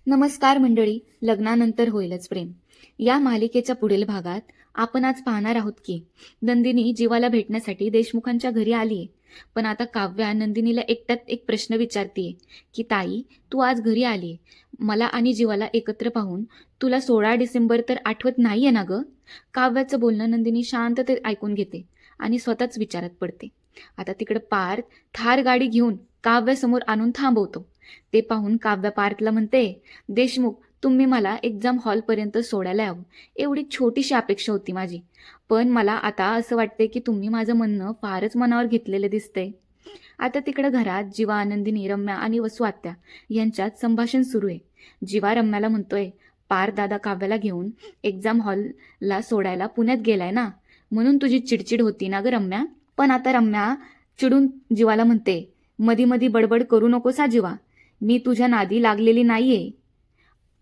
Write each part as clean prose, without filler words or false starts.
नमस्कार मंडळी. लग्नानंतर होईलच प्रेम या मालिकेच्या पुढील भागात आपण आज पाहणार आहोत की नंदिनी जीवाला भेटण्यासाठी देशमुखांच्या घरी आलीये. पण आता काव्या नंदिनीला एकट्यात एक प्रश्न विचारतीये की ताई, तू आज घरी आलीये, मला आणि जीवाला एकत्र पाहून तुला 16 डिसेंबर तर आठवत नाहीये ना ग? काव्याचं बोलणं नंदिनी शांततेत ऐकून घेते आणि स्वतःच विचारात पडते. आता तिकडं पार्थ थार गाडी घेऊन काव्यासमोर आणून थांबवतो. ते पाहून काव्या पार्थला म्हणते, देशमुख, तुम्ही मला एक्झाम हॉलपर्यंत सोडायला यावं, एवढी छोटीशी अपेक्षा होती माझी. पण मला आता असं वाटते की तुम्ही माझं म्हणणं फारच मनावर घेतलेलं दिसतंय. आता तिकडं घरात जीवा, नंदिनी, रम्या आणि वसू आत्या यांच्यात संभाषण सुरू आहे. जीवा रम्याला म्हणतोय, पार दादा काव्याला घेऊन एक्झाम हॉलला सोडायला पुण्यात गेलाय ना, म्हणून तुझी चिडचिड होती ना ग रम्या? पण आता रम्या चिडून जीवाला म्हणते, मधी मधी बडबड करू नकोस हा जीवा, मी तुझ्या नादी लागलेली नाहीये.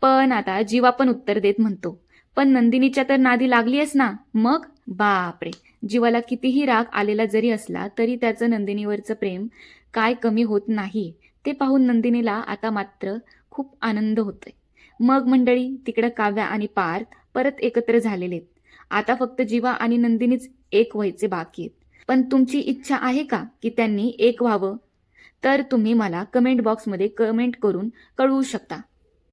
पण आता जीवा पण उत्तर देत म्हणतो, पण नंदिनीच्या तर नादी लागलीयस ना मग? बापरे. जीवाला कितीही राग आलेला जरी असला तरी त्याचं नंदिनीवरचं प्रेम काय कमी होत नाही. ते पाहून नंदिनीला आता मात्र खूप आनंद होतोय. मग मंडळी, तिकडं काव्या आणि पार्थ परत एकत्र झालेले आहेत. आता फक्त जीवा आणि नंदिनीच एक व्हायचे बाकी आहेत. पण तुमची इच्छा आहे का की त्यांनी एक व्हावं? तर तुम्ही मला कमेंट बॉक्समध्ये कमेंट करून कळवू शकता.